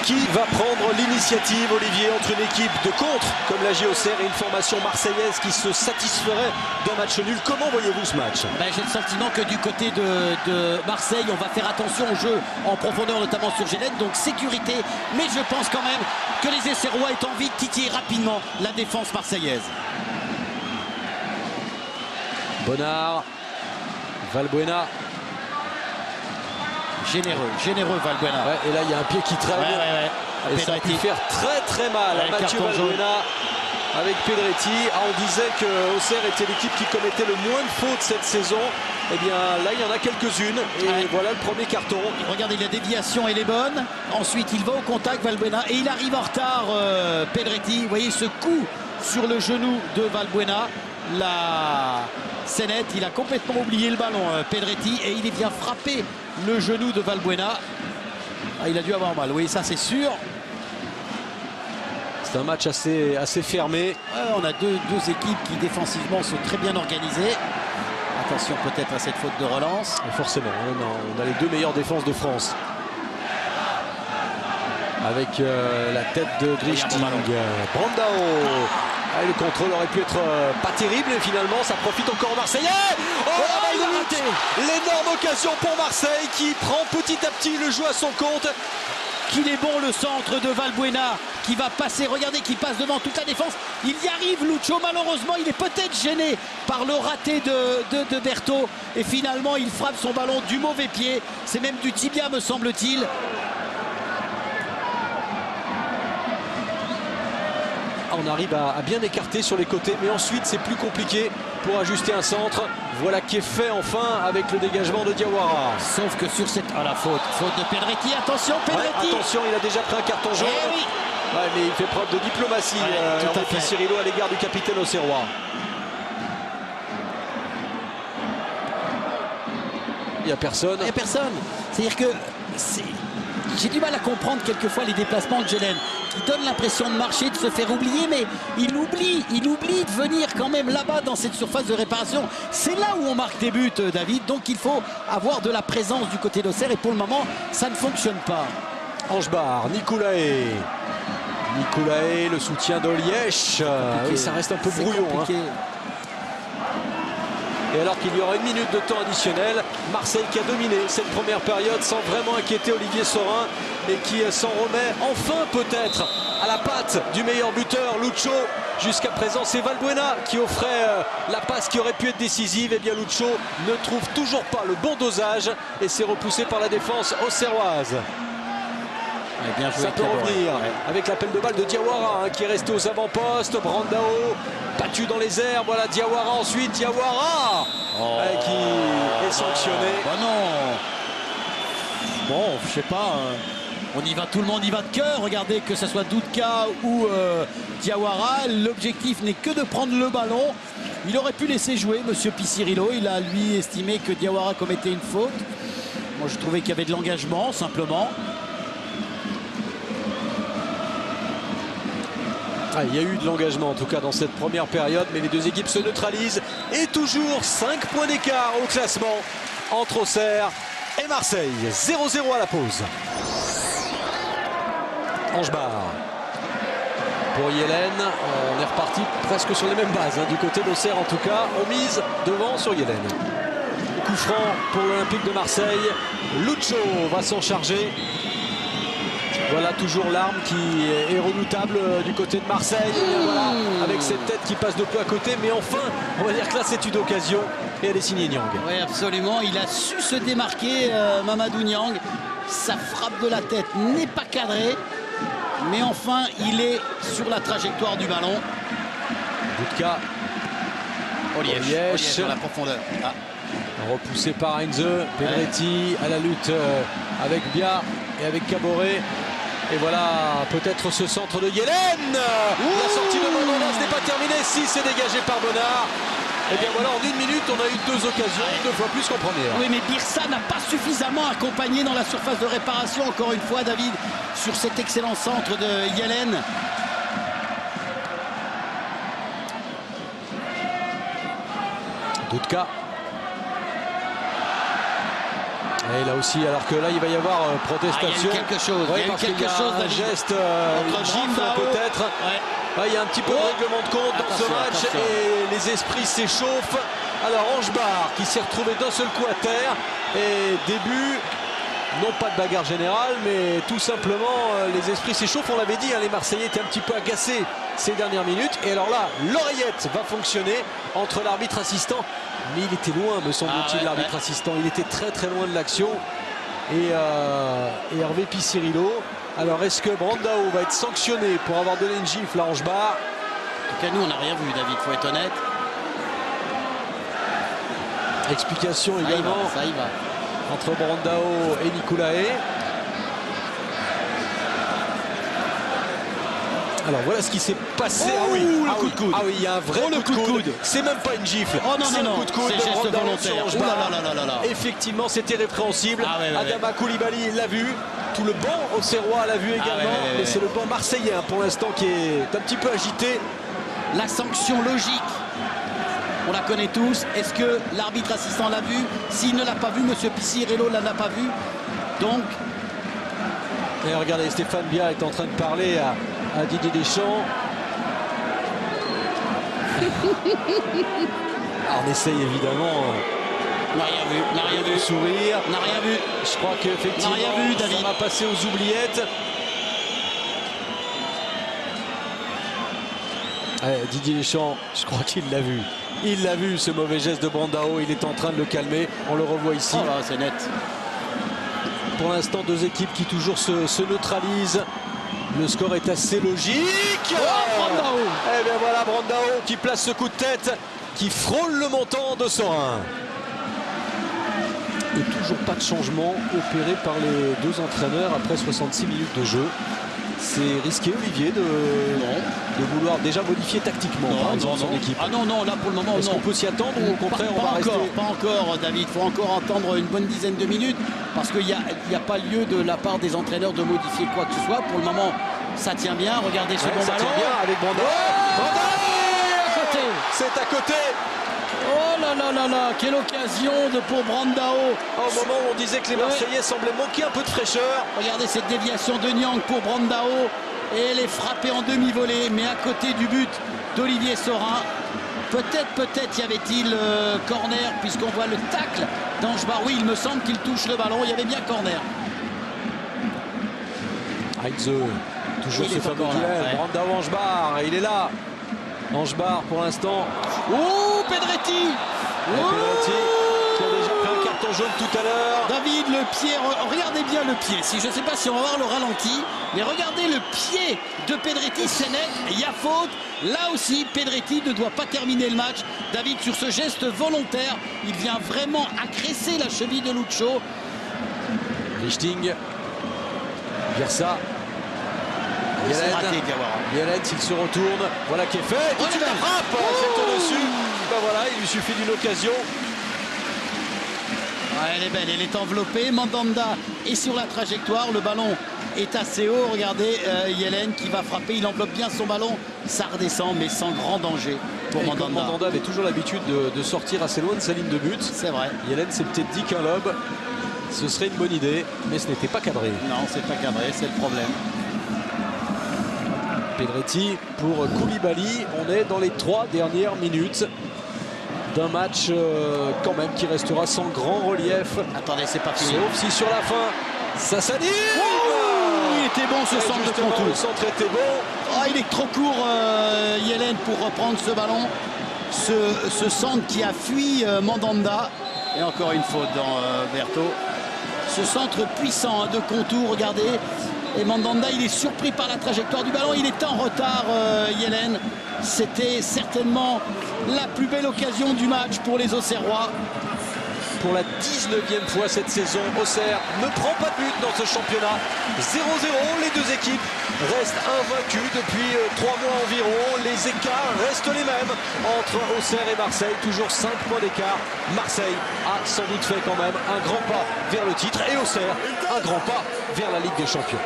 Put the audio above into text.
Qui va prendre l'initiative, Olivier, entre une équipe de contre, comme la JOCR, et une formation marseillaise qui se satisferait d'un match nul? Comment voyez-vous ce match? J'ai le sentiment que du côté de Marseille, on va faire attention au jeu en profondeur, notamment sur Gélène, donc sécurité. Mais je pense quand même que les Auxerrois aient envie de titiller rapidement la défense marseillaise. Bonnard, Valbuena. Généreux Valbuena. Ouais, et là, il y a un pied qui traîne. Et ça a pu faire très mal à Mathieu Valbuena avec Pedretti. On disait que Auxerre était l'équipe qui commettait le moins de fautes cette saison. Eh bien, là, il y en a quelques-unes. Et voilà le premier carton. Regardez, la déviation, elle est bonne. Ensuite, il va au contact, Valbuena. Et il arrive en retard, Pedretti. Vous voyez ce coup sur le genou de Valbuena. La scénette, il a complètement oublié le ballon, Pedretti. Et il vient frapper le genou de Valbuena. Il a dû avoir mal, oui, ça c'est sûr. C'est un match assez fermé. On a deux équipes qui défensivement sont très bien organisées. Attention peut-être à cette faute de relance. Et forcément, on a les deux meilleures défenses de France. Avec la tête de Grichting. Brandao. Le contrôle aurait pu être pas terrible et finalement ça profite encore aux Marseillais. Il a raté. L'énorme occasion pour Marseille qui prend petit à petit le jeu à son compte. Qu'il est bon le centre de Valbuena qui va passer, regardez, qui passe devant toute la défense. Il y arrive, Lucho. Malheureusement, il est peut-être gêné par le raté de Berthaud. Et finalement, il frappe son ballon du mauvais pied. C'est même du tibia, me semble-t-il. On arrive à bien écarter sur les côtés, mais ensuite c'est plus compliqué pour ajuster un centre. Voilà qui est fait enfin avec le dégagement de Diawara. Sauf que sur cette... la faute de Pedretti. Attention, Pedretti. Attention, il a déjà pris un carton jaune. Oui. Mais il fait preuve de diplomatie, Henri Cirillo, à l'égard du capitaine auxerrois. Il n'y a personne. Il n'y a personne. C'est-à-dire que... J'ai du mal à comprendre quelquefois les déplacements de Gélène qui donnent l'impression de marcher, de se faire oublier, mais il oublie de venir quand même là-bas dans cette surface de réparation. C'est là où on marque des buts, David, donc il faut avoir de la présence du côté d'Auxerre et pour le moment, ça ne fonctionne pas. Angebar, Nicolae, le soutien d'Olièche. Oui, ça reste un peu brouillon. Et alors qu'il y aura une minute de temps additionnel, Marseille qui a dominé cette première période sans vraiment inquiéter Olivier Saurin et qui s'en remet enfin peut-être à la patte du meilleur buteur, Lucho. Jusqu'à présent, c'est Valbuena qui offrait la passe qui aurait pu être décisive. Et bien Lucho ne trouve toujours pas le bon dosage et c'est repoussé par la défense auxerroise. Bien joué, ça peut revenir avec l'appel de balle de Diawara qui est resté aux avant-postes. Brandao battu dans les airs. Voilà Diawara ensuite. Diawara qui est sanctionné. Non. Bon, je sais pas. On y va, tout le monde y va de cœur. Regardez que ce soit Doudka ou Diawara. L'objectif n'est que de prendre le ballon. Il aurait pu laisser jouer Monsieur Picirillo. Il a lui estimé que Diawara commettait une faute. Moi je trouvais qu'il y avait de l'engagement simplement. Il y a eu de l'engagement en tout cas dans cette première période, mais les deux équipes se neutralisent et toujours 5 points d'écart au classement entre Auxerre et Marseille. 0-0 à la pause. Angebar pour Yelen. On est reparti presque sur les mêmes bases du côté d'Auxerre en tout cas. On mise devant sur Yelen. Coup franc pour l'Olympique de Marseille. Lucho va s'en charger. Voilà toujours l'arme qui est redoutable du côté de Marseille. Et voilà, avec cette tête qui passe de peu à côté. Mais enfin, on va dire que là, c'est une occasion. Et elle est signée Niang. Oui, absolument. Il a su se démarquer, Mamadou Niang. Sa frappe de la tête n'est pas cadrée. Mais enfin, il est sur la trajectoire du ballon. Doudka. Olièche dans la profondeur. Repoussé par Heinze. Pedretti à la lutte avec Bia et avec Caboret. Et voilà peut-être ce centre de Yelen. La sortie de Mandanda, ce n'est pas terminé. Si, c'est dégagé par Bonnard. Et bien voilà, en une minute, on a eu 2 occasions, 2 fois plus qu'en première. Oui, mais Birsa n'a pas suffisamment accompagné dans la surface de réparation. Encore une fois, David, sur cet excellent centre de Yelen. Doudka. Et là aussi, alors que là, il va y avoir protestation. Il y a eu quelque chose. Ouais, Il y a eu parce qu'il quelque y a chose, un David. geste, Entre une gifle Brandao. peut-être. Ouais. Ouais, il y a un petit peu de règlement de compte dans ce Attention, match attention. et les esprits s'échauffent. Alors Angebar qui s'est retrouvé d'un seul coup à terre et début, non pas de bagarre générale, mais tout simplement les esprits s'échauffent. On l'avait dit, hein, les Marseillais étaient un petit peu agacés ces dernières minutes. Et alors là, l'oreillette va fonctionner entre l'arbitre assistant. Mais il était loin, me semble-t-il, l'arbitre assistant. Il était très très loin de l'action. Et Hervé Picirillo. Alors est-ce que Brandao va être sanctionné pour avoir donné une gifle à Angebar? En tout cas, nous, on n'a rien vu, David, faut être honnête. Explication également Ça y va. entre Brandao et Nicolae. Alors voilà ce qui s'est passé. Oh, le coup de coude. Ah oui, il y a un vrai coup de coude. C'est même pas une gifle. Oh non, c'est non, un coup de coude. c'est geste Brandao volontaire. sur Oh Angebar. là. Effectivement, c'était répréhensible. Ouais. Adama Koulibaly l'a vu. Tout le banc auxerrois l'a vu également. Mais c'est le banc marseillais pour l'instant qui est un petit peu agité. La sanction logique, on la connaît tous. Est-ce que l'arbitre assistant l'a vu? S'il ne l'a pas vu, monsieur Picirillo ne l'a pas vu. Donc, et regardez, Stéphane Bia est en train de parler à Didier Deschamps. Alors, on essaye évidemment n'a rien vu, de sourire. n'a rien vu. Je crois qu'effectivement, N'a rien vu, David. ça va passer aux oubliettes. Didier Deschamps, je crois qu'il l'a vu. Il l'a vu, ce mauvais geste de Brandao. Il est en train de le calmer. On le revoit ici. Oh là, c'est net. Pour l'instant, deux équipes qui toujours se neutralisent. Le score est assez logique. Brandao. Et bien voilà, Brandao qui place ce coup de tête, qui frôle le montant de Sorin. Et toujours pas de changement opéré par les deux entraîneurs après 66 minutes de jeu. C'est risqué, Olivier, de vouloir déjà modifier tactiquement son équipe. Ah non, là pour le moment, est-ce qu'on peut s'y attendre ou au contraire on va rester... Pas encore, David. Il faut encore attendre une bonne dizaine de minutes parce qu'il n'y a pas lieu de la part des entraîneurs de modifier quoi que ce soit. Pour le moment, ça tient bien. Regardez ce bon ça ballon. tient bien avec Brandao. À côté. C'est à côté. Oh là, quelle occasion pour Brandao. Au moment où on disait que les Marseillais semblaient manquer un peu de fraîcheur. Regardez cette déviation de Niang pour Brandao. Et elle est frappée en demi-volée, mais à côté du but d'Olivier Sorin. Peut-être y avait-il corner, puisqu'on voit le tacle d'Angebar. Oui, il me semble qu'il touche le ballon. Il y avait bien corner. Heinze, toujours ce fameux duel. Brandao Angebar, il est là. Angebar pour l'instant. Oh, Pedretti. Pedretti qui a déjà pris un carton jaune tout à l'heure. David, le pied, regardez bien le pied. Je ne sais pas si on va voir le ralenti, mais regardez le pied de Pedretti, c'est net, il y a faute. Là aussi, Pedretti ne doit pas terminer le match. David, sur ce geste volontaire, il vient vraiment agresser la cheville de Lucho. Lichting. Versa. Yelen, s'il se retourne, voilà qui est fait. Tout de suite la frappe, c'est au-dessus. Ben voilà, il lui suffit d'une occasion. Elle est belle, elle est enveloppée. Mandanda est sur la trajectoire, le ballon est assez haut. Regardez Yelen qui va frapper, il enveloppe bien son ballon. Ça redescend, mais sans grand danger pour Mandanda. Mandanda avait toujours l'habitude de sortir assez loin de sa ligne de but. C'est vrai. Yelen s'est peut-être dit qu'un lob, ce serait une bonne idée, mais ce n'était pas cadré. Non, c'est pas cadré, c'est le problème. Pedretti pour Koulibaly. On est dans les 3 dernières minutes d'un match quand même qui restera sans grand relief. Attendez, c'est pas fini. Sauf si sur la fin, ça s'anime. Il était bon ce centre de contour. Le centre était bon. Oh, il est trop court, Yelen, pour reprendre ce ballon. Ce centre qui a fui Mandanda. Et encore une faute dans Berto. Ce centre puissant de contour, regardez. Et Mandanda, il est surpris par la trajectoire du ballon. Il est en retard, Yelen. C'était certainement la plus belle occasion du match pour les Auxerrois. Pour la 19e fois cette saison, Auxerre ne prend pas de but dans ce championnat. 0-0, les deux équipes restent invaincues depuis 3 mois environ. Les écarts restent les mêmes entre Auxerre et Marseille. Toujours 5 points d'écart. Marseille a sans doute fait quand même un grand pas vers le titre et Auxerre un grand pas vers la Ligue des Champions.